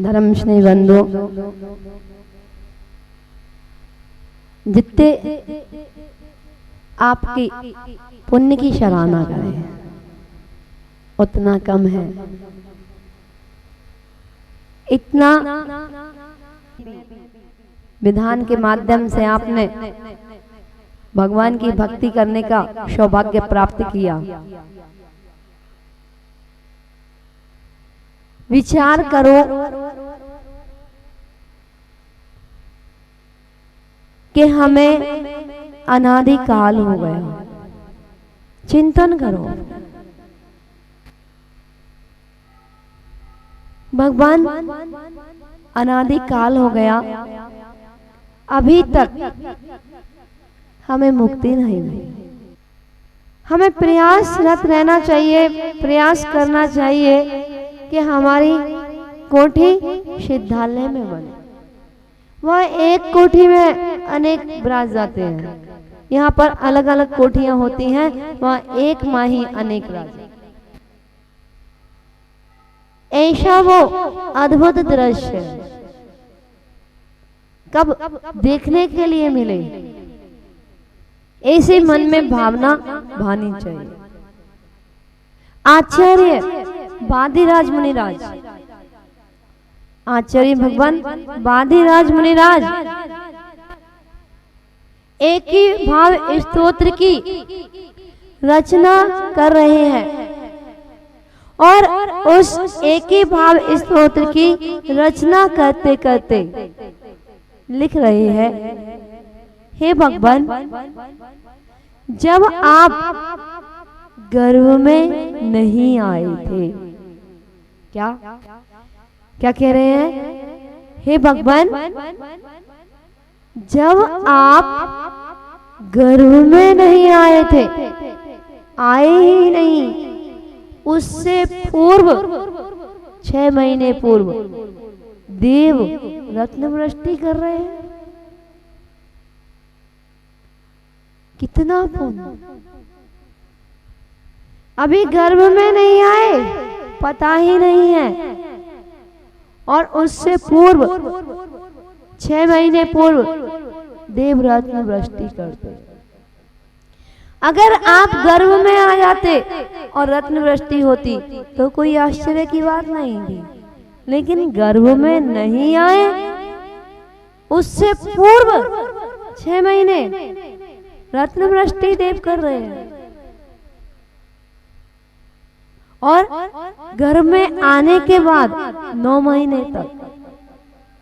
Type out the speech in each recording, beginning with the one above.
धर्म स्नेह बंधु, जितने आपकी पुण्य की सराहना करें उतना कम है। इतना विधान के माध्यम से आपने भगवान की भक्ति करने का सौभाग्य प्राप्त किया। विचार करो कि हमें अनादिकाल हो गया। चिंतन करो, भगवान अनादिकाल हो गया, अभी तक हमें मुक्ति नहीं मिली। हमें प्रयासरत रहना चाहिए, प्रयास करना चाहिए कि हमारी कोठी सिद्धालय में बने। वह एक कोठी में अनेक ब्राज जाते हैं, यहाँ पर अलग अलग कोठियां होती हैं, वहाँ एक माही अनेक राजा। ऐसा वो अद्भुत दृश्य कब देखने के लिए मिले, ऐसे मन में भावना भानी चाहिए। आचार्य बादीराज मुनिराज, आचार्य भगवान बादीराज मुनिराज एक ही भाव स्तोत्र की रचना कर रहे हैं और उस एक ही भाव स्तोत्र की रचना करते करते लिख रहे हैं, हे भगवान, जब आप गर्भ में नहीं आए थे, क्या क्या कह रहे हैं, हे भगवान, जब आप गर्भ में नहीं आए थे, आए ही नहीं, उससे पूर्व 6 महीने पूर्व देव रत्न वृष्टि कर रहे हैं। कितना पुण्य! अभी गर्भ में नहीं आए, पता ही नहीं है, और उससे पूर्व 6 महीने पूर्व देव रत्न वृष्टि करते। अगर आप गर्भ में आ जाते और रत्न वृष्टि होती तो कोई आश्चर्य की बात नहीं थी, लेकिन गर्भ में नहीं आए, उससे पूर्व 6 महीने रत्न वृष्टि देव कर रहे हैं, और गर्भ में आने के बाद 9 महीने तक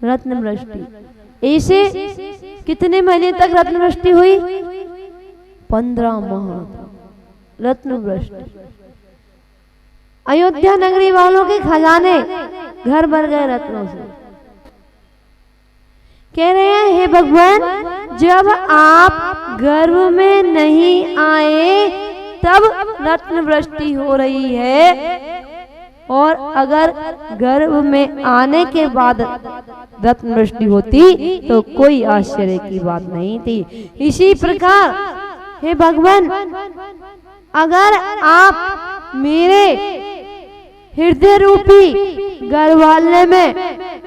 रत्न वृष्टि। ऐसे कितने महीने तक रत्न वृष्टि हुई? 15 माह रत्न वृष्टि। अयोध्या नगरी वालों के खजाने घर भर गए रत्नों से। कह रहे हैं, हे भगवान, जब आप गर्भ में नहीं आए तब रत्न वृष्टि हो रही है, और अगर गर्भ में आने के बाद रत्न वृष्टि होती तो कोई आश्चर्य की बात नहीं थी। इसी प्रकार हे भगवान, अगर आप मेरे हृदय रूपी गर्भालय में,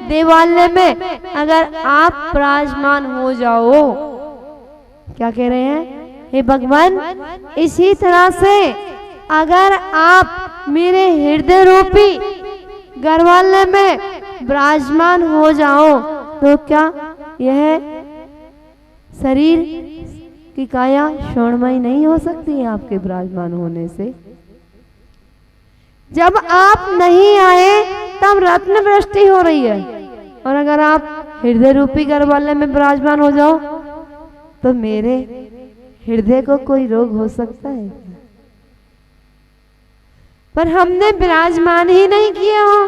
देवालय में अगर आप विराजमान हो जाओ, क्या कह रहे हैं, हे भगवान, इसी तरह से अगर आप मेरे हृदय रूपी गर्भालय में विराजमान हो जाओ तो क्या यह शरीर की काया स्वर्णमयी नहीं हो सकती है आपके विराजमान होने से? जब आप नहीं आए तब रत्न वृष्टि हो रही है, और अगर आप हृदय रूपी गर्भालय में विराजमान हो जाओ तो मेरे हृदय को कोई रोग हो सकता है? पर हमने विराजमान ही नहीं किया हो।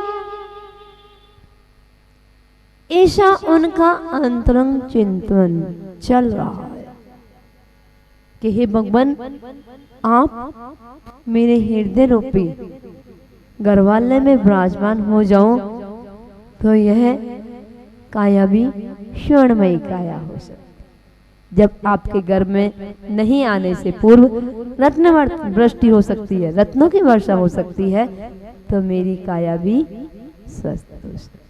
ऐसा उनका अंतरंग चिंतन चल रहा है कि हे भगवान, आप मेरे हृदय रूपी गर्भालय में विराजमान हो जाओ तो यह काया भी स्वर्णमयी काया हो सकती। जब आपके गर्भ में नहीं आने से पूर्व रत्न वृष्टि हो सकती है, रत्नों की वर्षा हो सकती है, तो मेरी काया भी स्वस्थ हो सकती है।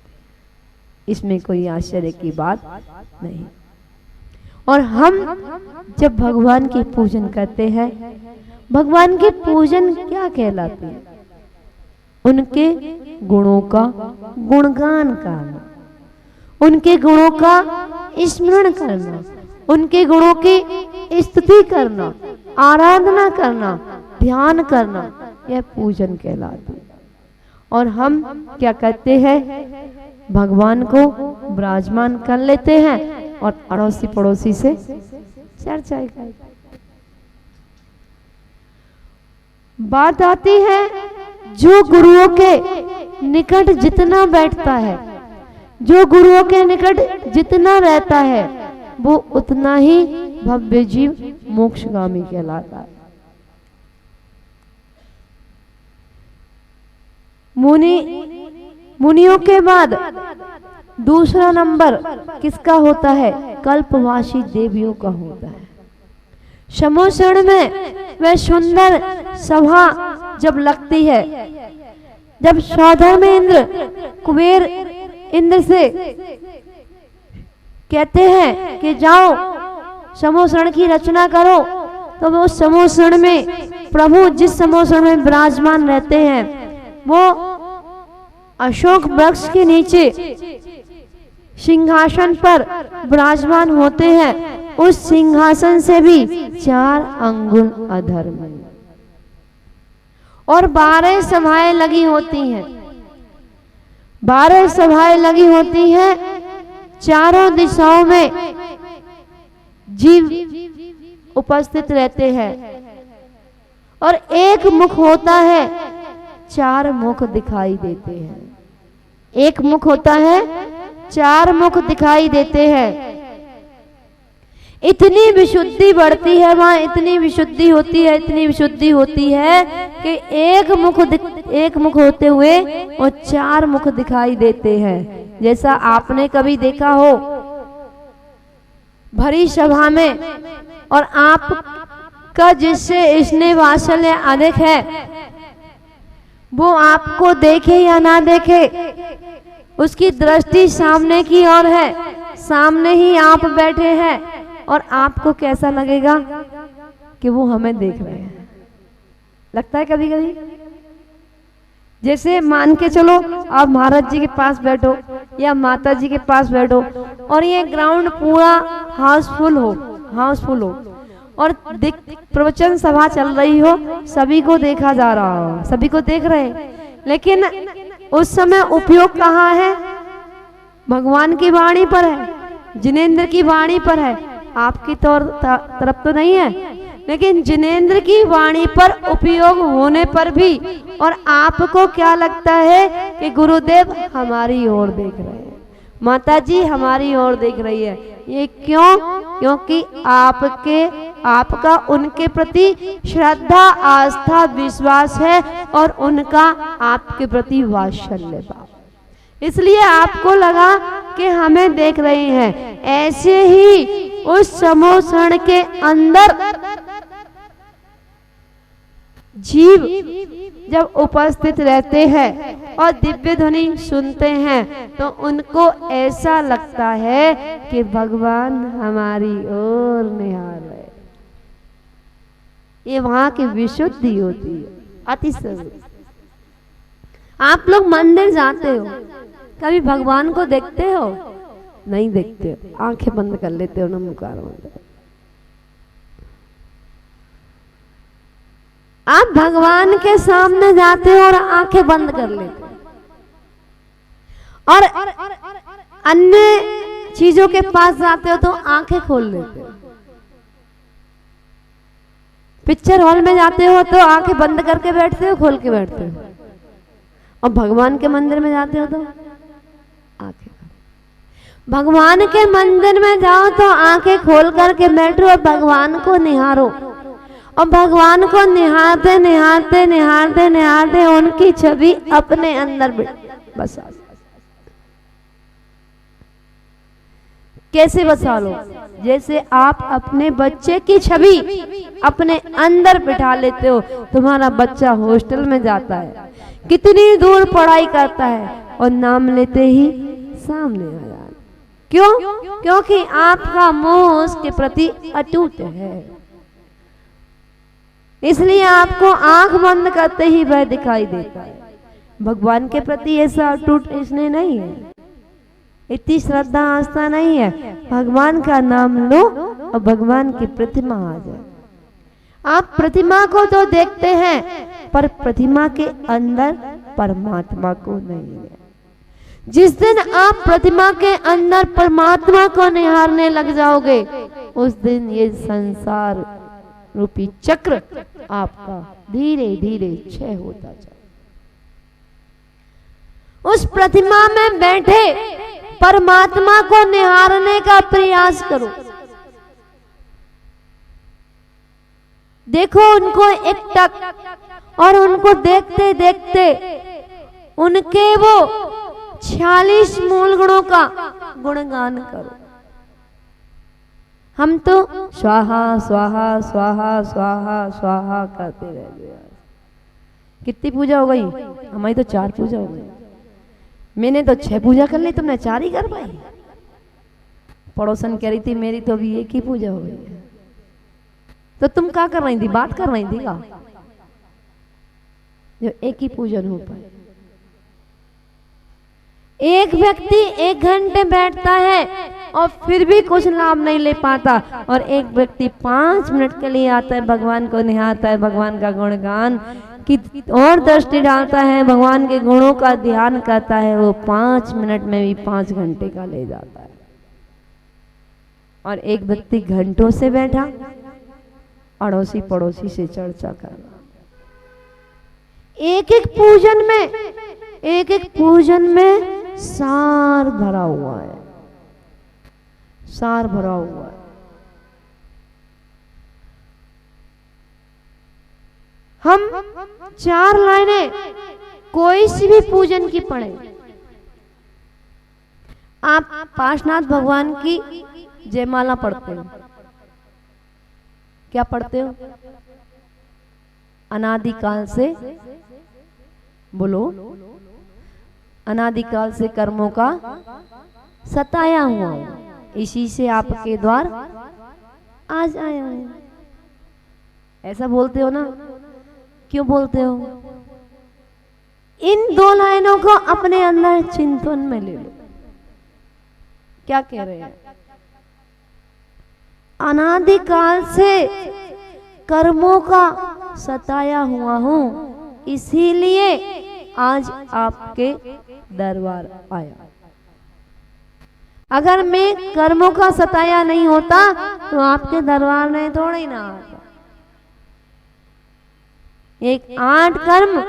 इसमें कोई आश्चर्य की बात नहीं। और हम जब भगवान की पूजन करते हैं, भगवान के पूजन क्या कहलाते हैं? उनके गुणों का गुणगान करना, उनके गुणों का स्मरण करना, उनके गुणों की स्तुति करना, आराधना करना, ध्यान करना, यह पूजन कहलाता है। और हम क्या करते हैं? भगवान को विराजमान कर लेते हैं और अड़ोसी पड़ोसी से चर्चा करते। बात आती है, जो गुरुओं के निकट जितना बैठता है, जो गुरुओं के निकट जितना रहता है, वो उतना ही भव्य जीव मोक्षगामी कहलाता है। मुनियों के बाद दूसरा नंबर किसका होता है? कल्पवासी देवियों का होता है। समोसण में वह सुंदर सभा जब लगती है, जब सौधर्मेंद्र कुबेर इंद्र से कहते हैं कि जाओ समोसण की रचना करो, तो वो समोसण में प्रभु जिस समोसण में विराजमान रहते हैं, वो अशोक वृक्ष के नीचे सिंहासन पर विराजमान होते हैं। उस सिंहासन से भी 4 अंगुल अधर में और 12 सभाएं लगी होती हैं। 12 सभाएं लगी होती हैं। चारों दिशाओं में जीव उपस्थित रहते हैं और एक मुख होता है, 4 मुख दिखाई देते हैं। एक मुख होता है, 4 मुख दिखाई देते हैं। इतनी विशुद्धि बढ़ती है वहां, इतनी विशुद्धि होती है, इतनी विशुद्धि होती है कि एक मुख होते हुए और 4 मुख दिखाई देते हैं। जैसा आपने कभी देखा हो भरी सभा में, और आपका जिससे स्नेह वात्सल्य अधिक है, वो आपको देखे या ना देखे, उसकी दृष्टि सामने की ओर है, सामने ही आप बैठे हैं, और आपको कैसा लगेगा कि वो हमें देख रहे हैं। लगता है कभी कभी। जैसे मान के चलो आप महाराज जी के पास बैठो या माता जी के पास बैठो और ये ग्राउंड पूरा हाउसफुल हो और प्रवचन सभा चल रही हो, सभी को देखा जा रहा हो, सभी को देख रहे हैं, लेकिन उस समय उपयोग कहाँ है? भगवान की वाणी पर है, जिनेंद्र की वाणी पर है, आपकी तरफ तो नहीं है। लेकिन जिनेंद्र की वाणी पर उपयोग होने पर भी और आपको क्या लगता है कि गुरुदेव हमारी ओर देख रहे हैं, माता जी हमारी ओर देख रही है। ये क्यों? क्योंकि आपका उनके प्रति श्रद्धा, आस्था, विश्वास है और उनका आपके प्रति वात्सल्य भाव, इसलिए आपको लगा कि हमें देख रहे हैं। ऐसे ही उस समोसण के अंदर जीव जब उपस्थित रहते हैं और दिव्य ध्वनि सुनते हैं, तो उनको ऐसा लगता है कि भगवान हमारी ओर निहार रहे। ये वहां की विशुद्धि होती है, अतिशय। आप लोग मंदिर जाते हो, कभी भगवान को देखते हो? नहीं देखते हो, आंखें बंद कर लेते हो, नमस्कार बंद। आप भगवान के सामने जाते हो और आंखें बंद कर लेते हो, और अन्य चीजों के पास जाते हो तो आंखें खोल लेते हो। पिक्चर हॉल में जाते हो तो आंखें बंद करके बैठते हो, खोल के बैठते हो, और भगवान के मंदिर में जाते हो तो आंखें। भगवान के मंदिर में जाओ तो आंखें खोल करके बैठो और भगवान को निहारो, और भगवान को निहारते निहारते निहारते निहारते उनकी छवि अपने अंदर बसा। कैसे बसा लो? जैसे आप अपने बच्चे की छवि अपने अंदर बिठा लेते हो। तुम्हारा बच्चा हॉस्टल में जाता है, कितनी दूर पढ़ाई करता है, और नाम लेते ही सामने आ जाना। क्यों? क्योंकि आपका मोह उसके प्रति अटूट है, इसलिए आपको आंख बंद करते ही वह दिखाई देता है। भगवान के प्रति ऐसा अटूट इसने नहीं है, इतनी श्रद्धा आस्था नहीं है। भगवान का नाम लो और भगवान की प्रतिमा आ जाए। आप प्रतिमा को तो देखते हैं पर प्रतिमा के अंदर परमात्मा को नहीं है। जिस दिन आप प्रतिमा के अंदर परमात्मा को निहारने लग जाओगे, उस दिन ये संसार रूपी चक्र आपका धीरे धीरे क्षय होता जाए। उस प्रतिमा में बैठे परमात्मा को निहारने का प्रयास करो। देखो उनको एकटक और उनको देखते देखते उनके वो 46 मूल गुणों का गुणगान करो। हम तो स्वाहा स्वाहा स्वाहा स्वाहा स्वाहा करते रह गए। कितनी पूजा हो गई? हमारी तो 4 पूजा हो गई। मैंने तो 6 पूजा कर ली, तुमने 4 ही कर पाई। पड़ोसन कह रही थी मेरी तो अभी 1 ही पूजा हो गई है। तो तुम क्या कर रही थी? बात कर रही थी का जो 1 ही पूजन हो पाए। एक व्यक्ति 1 घंटे बैठता है और फिर भी कुछ लाभ नहीं ले पाता, और एक व्यक्ति 5 मिनट के लिए आता है, भगवान को निहारता है, भगवान का गुणगान की और दृष्टि डालता है, भगवान के गुणों का ध्यान करता है, वो 5 मिनट में भी 5 घंटे का ले जाता है। और एक व्यक्ति घंटों से बैठा अड़ोसी पड़ोसी से चर्चा करना। एक एक पूजन में सार भरा हुआ है, सार भरा हुआ है। हम 4 लाइनें कोई सी भी पूजन की पढ़े। आप पार्श्वनाथ भगवान की जयमाला पढ़ते हो, क्या पढ़ते हो? अनादिकाल से, बोलो, अनादिकाल से कर्मों का सताया हुआ हूं, इसी से आपके द्वार आज आया हूं। ऐसा बोलते हो ना? क्यों बोलते हो? इन 2 लाइनों को अपने अंदर चिंतन में ले लो। क्या कह रहे हैं? अनादिकाल से कर्मों का सताया हुआ हूं, इसीलिए आज आपके दरबार आया। अगर मैं कर्मों का सताया नहीं होता तो आपके दरबार में थोड़ा ही ना आता। 8 कर्म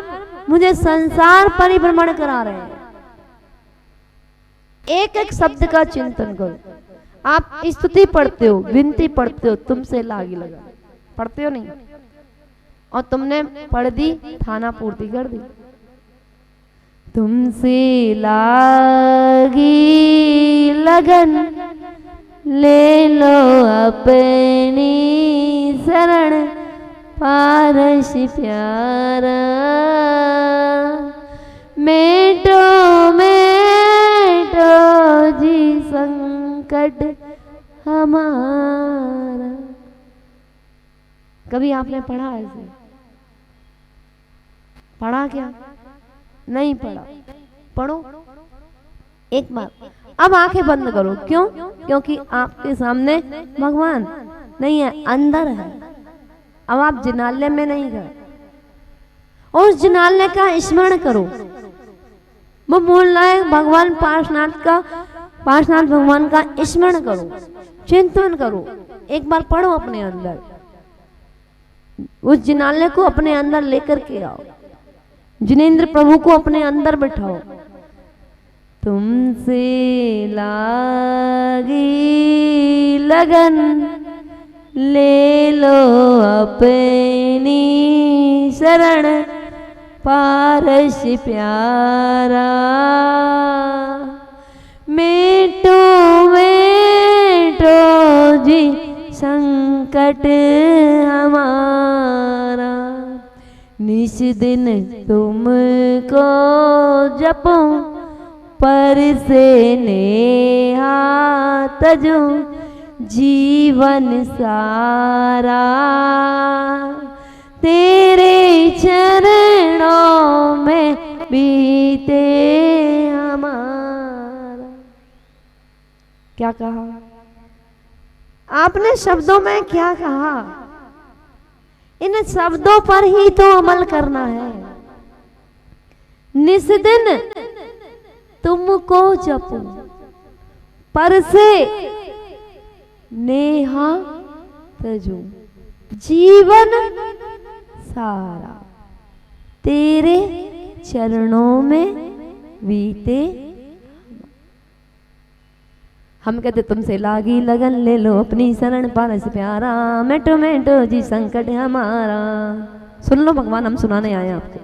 मुझे संसार परिभ्रमण करा रहे हैं। एक एक शब्द का चिंतन करो। आप स्तुति पढ़ते हो, विनती पढ़ते हो, तुमसे लागी लगा पढ़ते हो नहीं, और तुमने पढ़ दी, थाना पूर्ति कर दी। तुमसे लागी लगन ले लो अपनी शरण, पारस प्यारा मेटो मेटो जी संकट हमारा। कभी आपने पढ़ा ऐसे? पढ़ा क्या? नहीं पढ़ा। पढ़ो एक बार। अब आंखें बंद करो। क्यों? क्योंकि आपके सामने भगवान नहीं है, अंदर है। अब आप जिनालय में नहीं गए, उस जिनालय का स्मरण करो। वो बोलना है भगवान पार्श्वनाथ भगवान का स्मरण करो, चिंतन करो। एक बार पढ़ो अपने अंदर, उस जिनालय को अपने अंदर लेकर के आओ, जिनेंद्र प्रभु को अपने अंदर बिठाओ। तुमसे लागी लगन ले लो अपनी शरण, पारस प्यारा मेटो मेटो जी संकट हमारा। निस दिन तुमको जपो पर से नेहा तजो जीवन सारा, तेरे चरणों में बीते हमारा। क्या कहा आपने? शब्दों में क्या कहा? इन शब्दों पर ही तो अमल करना है। निस दिन तुमको जपो, पर से नेहा तजो जीवन सारा, तेरे चरणों में बीते। हम कहते तुमसे लागी लगन, ले लो अपनी शरण पारस प्यारा, मेटो मेटो जी संकट हमारा। सुन लो भगवान, हम सुनाने आए आपको।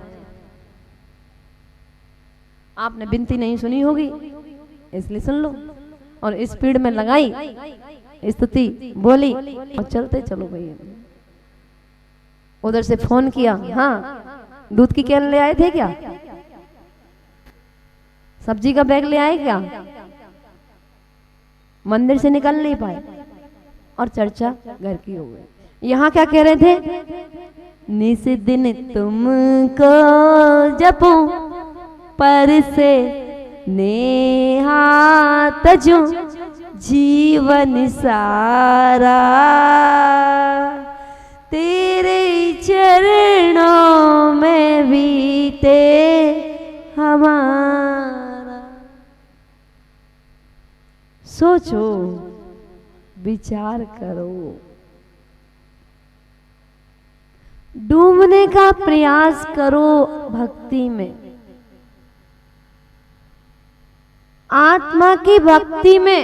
आपने विनती नहीं सुनी होगी इसलिए सुन लो। और स्पीड में लगाई स्तुति बोली और चलते चलो भैया। उधर से फोन किया, हाँ दूध की कैन ले आए थे क्या? सब्जी का बैग ले आए क्या? मंदिर से निकल नहीं पाए और चर्चा घर की हो गई। यहाँ क्या कह रहे थे? निस दिन तुमको जपो, पर से नेहा तजो जीवन सारा, तेरे चरणों में बीते हमारा। सोचो, विचार करो, डूबने का प्रयास करो भक्ति में, आत्मा की भक्ति में,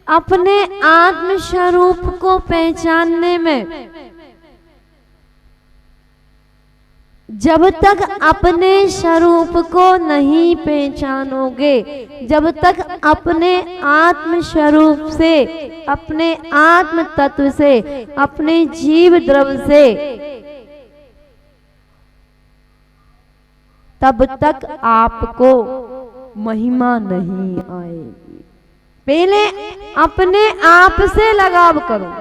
अपने आत्म स्वरूप को पहचानने में। जब तक अपने स्वरूप को नहीं पहचानोगे, जब तक अपने आत्म स्वरूप से, अपने आत्म तत्व से, अपने जीव द्रव से, तब तक आपको महिमा नहीं आएगी। पहले अपने आप से लगाव करो।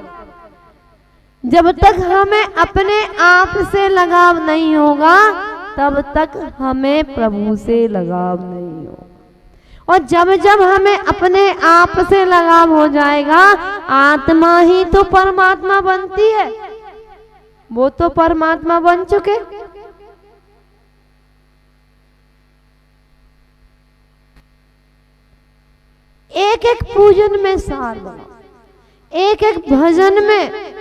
जब तक हमें अपने आप से लगाव नहीं होगा, तब तक हमें प्रभु से लगाव नहीं होगा। और जब जब हमें अपने आप से लगाव हो जाएगा, आत्मा ही तो परमात्मा बनती है। वो तो परमात्मा बन चुके। एक एक पूजन में सार बनाओ, एक एक भजन में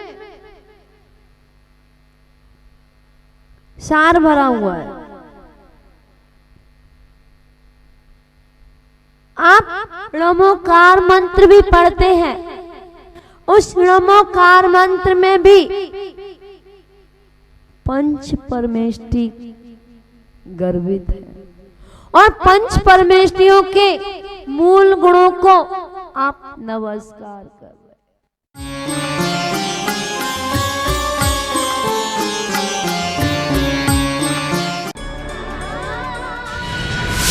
सार भरा हुआ है। आप नमोकार मंत्र भी पढ़ते हैं, उस नमोकार मंत्र में भी पंच परमेष्टि गर्भित है। और पंच परमेष्टियों के मूल गुणों को आप नमस्कार कर